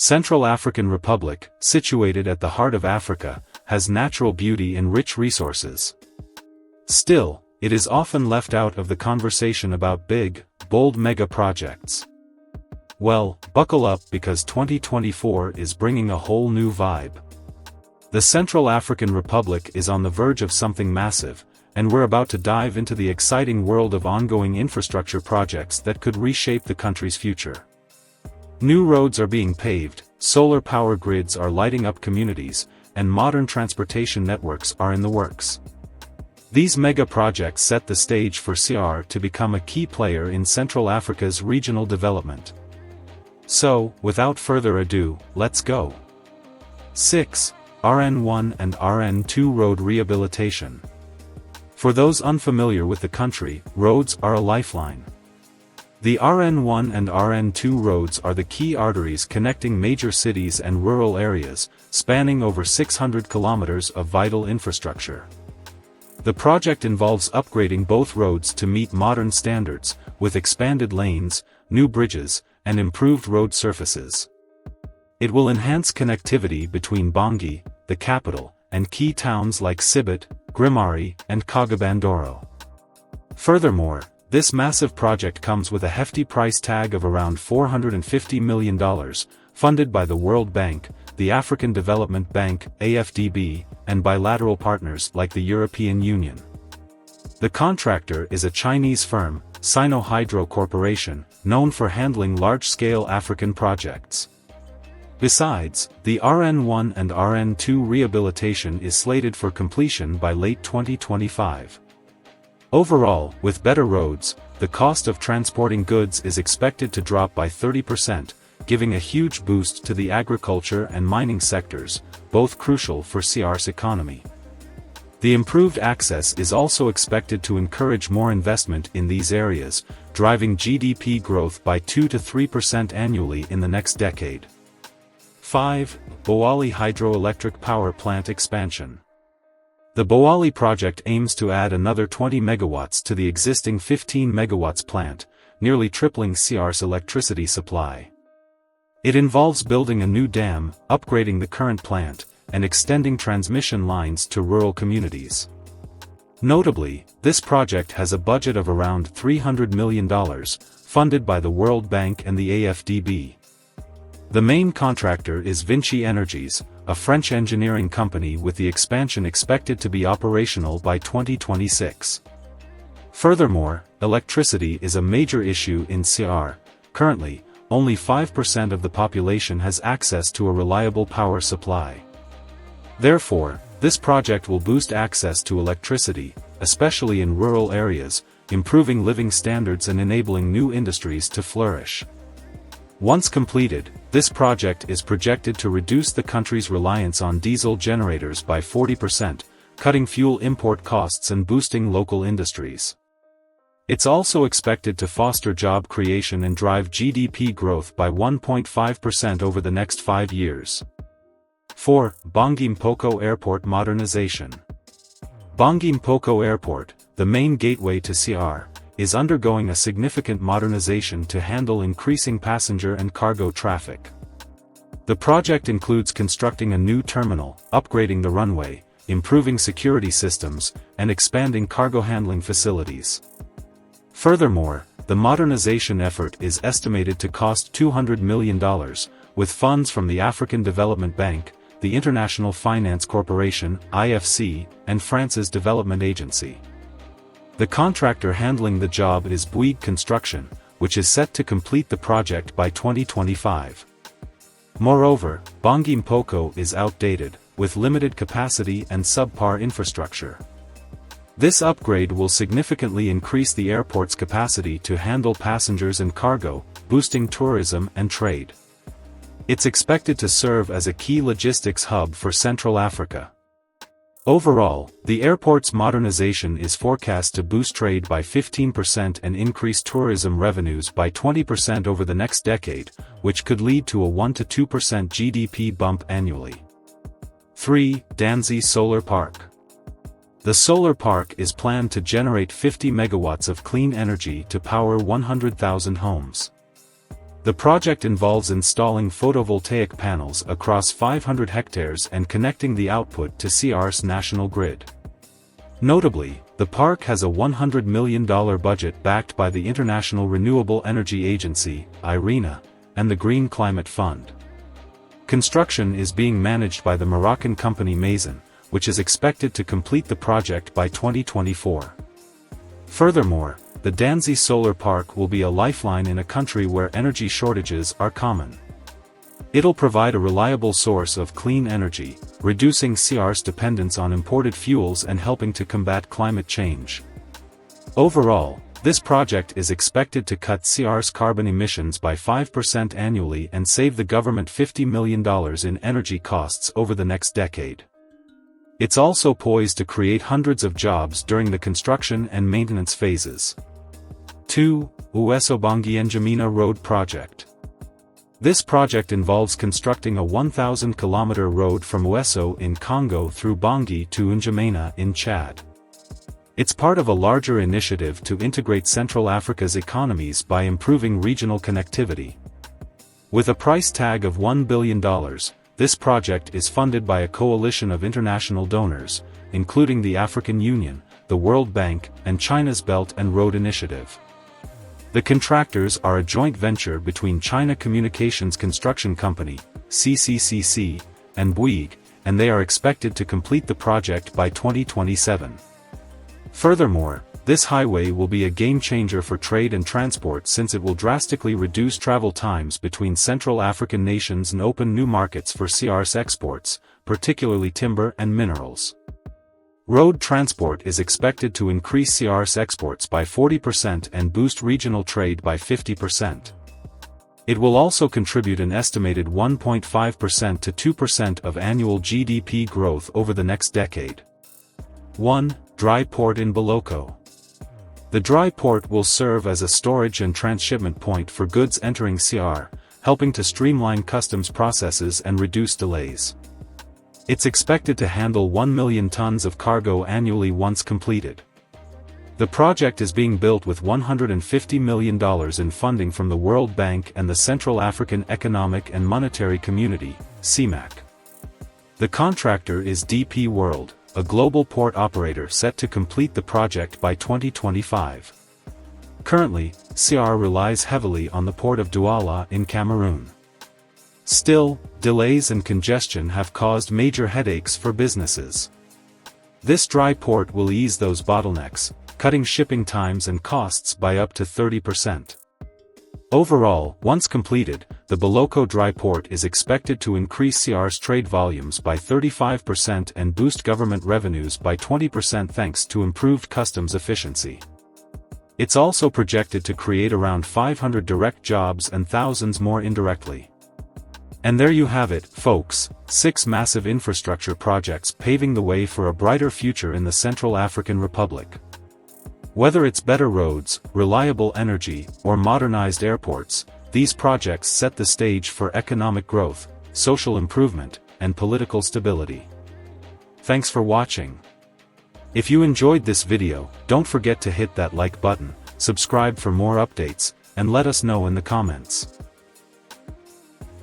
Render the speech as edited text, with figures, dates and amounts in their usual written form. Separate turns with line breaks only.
Central African Republic, situated at the heart of Africa, has natural beauty and rich resources. Still, it is often left out of the conversation about big, bold mega projects. Well, buckle up because 2024 is bringing a whole new vibe. The Central African Republic is on the verge of something massive, and we're about to dive into the exciting world of ongoing infrastructure projects that could reshape the country's future. New roads are being paved, solar power grids are lighting up communities, and modern transportation networks are in the works. These mega projects set the stage for CR to become a key player in Central Africa's regional development. So, without further ado, let's go. 6. RN1 and RN2 Road Rehabilitation. For those unfamiliar with the country, roads are a lifeline. The RN1 and RN2 roads are the key arteries connecting major cities and rural areas, spanning over 600 kilometers of vital infrastructure. The project involves upgrading both roads to meet modern standards, with expanded lanes, new bridges, and improved road surfaces. It will enhance connectivity between Bangui, the capital, and key towns like Sibit, Grimari, and Kogabandoro. Furthermore, this massive project comes with a hefty price tag of around $450 million, funded by the World Bank, the African Development Bank, AFDB, and bilateral partners like the European Union. The contractor is a Chinese firm, Sino-Hydro Corporation, known for handling large-scale African projects. Besides, the RN1 and RN2 rehabilitation is slated for completion by late 2025. Overall, with better roads, the cost of transporting goods is expected to drop by 30%, giving a huge boost to the agriculture and mining sectors, both crucial for CR's economy. The improved access is also expected to encourage more investment in these areas, driving GDP growth by 2 to 3% annually in the next decade. 5. Boali Hydroelectric Power Plant Expansion. The Boali project aims to add another 20 megawatts to the existing 15 megawatts plant, nearly tripling CR's electricity supply. It involves building a new dam, upgrading the current plant, and extending transmission lines to rural communities. Notably, this project has a budget of around $300 million, funded by the World Bank and the AFDB. The main contractor is Vinci Energies, a French engineering company with the expansion expected to be operational by 2026. Furthermore, electricity is a major issue in CR. Currently, only 5% of the population has access to a reliable power supply. Therefore, this project will boost access to electricity, especially in rural areas, improving living standards and enabling new industries to flourish. Once completed, this project is projected to reduce the country's reliance on diesel generators by 40%, cutting fuel import costs and boosting local industries. It's also expected to foster job creation and drive GDP growth by 1.5% over the next 5 years. 4. Mpoko Airport Modernization. Mpoko Airport, the main gateway to CR, is undergoing a significant modernization to handle increasing passenger and cargo traffic. The project includes constructing a new terminal, upgrading the runway, improving security systems, and expanding cargo handling facilities. Furthermore, the modernization effort is estimated to cost $200 million, with funds from the African Development Bank, the International Finance Corporation, IFC, and France's Development Agency. The contractor handling the job is Bouygues Construction, which is set to complete the project by 2025. Moreover, Mpoko is outdated, with limited capacity and subpar infrastructure. This upgrade will significantly increase the airport's capacity to handle passengers and cargo, boosting tourism and trade. It's expected to serve as a key logistics hub for Central Africa. Overall, the airport's modernization is forecast to boost trade by 15% and increase tourism revenues by 20% over the next decade, which could lead to a 1 to 2% GDP bump annually. 3. Danzi Solar Park. The solar park is planned to generate 50 megawatts of clean energy to power 100,000 homes. The project involves installing photovoltaic panels across 500 hectares and connecting the output to CR's national grid. Notably, the park has a $100 million budget backed by the International Renewable Energy Agency, IRENA, and the Green Climate Fund. Construction is being managed by the Moroccan company Maison, which is expected to complete the project by 2024. Furthermore, the Danzi solar park will be a lifeline in a country where energy shortages are common. It'll provide a reliable source of clean energy, reducing CR's dependence on imported fuels and helping to combat climate change. Overall, this project is expected to cut CR's carbon emissions by 5% annually and save the government $50 million in energy costs over the next decade. It's also poised to create hundreds of jobs during the construction and maintenance phases. 2. Ouesso-Bangui-N'Djamena Road Project. This project involves constructing a 1,000-kilometer road from Ouesso in Congo through Bangui to N'Djamena in Chad. It's part of a larger initiative to integrate Central Africa's economies by improving regional connectivity. With a price tag of $1 billion, this project is funded by a coalition of international donors, including the African Union, the World Bank, and China's Belt and Road Initiative. The contractors are a joint venture between China Communications Construction Company, CCCC, and Bouygues, and they are expected to complete the project by 2027. Furthermore, this highway will be a game-changer for trade and transport since it will drastically reduce travel times between Central African nations and open new markets for CR's exports, particularly timber and minerals. Road transport is expected to increase CR's exports by 40% and boost regional trade by 50%. It will also contribute an estimated 1.5% to 2% of annual GDP growth over the next decade. 1. Dry port in Beloko. The dry port will serve as a storage and transshipment point for goods entering CR, helping to streamline customs processes and reduce delays. It's expected to handle 1 million tons of cargo annually once completed. The project is being built with $150 million in funding from the World Bank and the Central African Economic and Monetary Community, CEMAC. The contractor is DP World, a global port operator set to complete the project by 2025. Currently, CR relies heavily on the port of Douala in Cameroon. Still, delays and congestion have caused major headaches for businesses. This dry port will ease those bottlenecks, cutting shipping times and costs by up to 30%. Overall, once completed, the Beloko dry port is expected to increase CR's trade volumes by 35% and boost government revenues by 20% thanks to improved customs efficiency. It's also projected to create around 500 direct jobs and thousands more indirectly. And there you have it, folks, 6 massive infrastructure projects paving the way for a brighter future in the Central African Republic. Whether it's better roads, reliable energy, or modernized airports, these projects set the stage for economic growth, social improvement, and political stability. Thanks for watching. If you enjoyed this video, don't forget to hit that like button, subscribe for more updates, and let us know in the comments.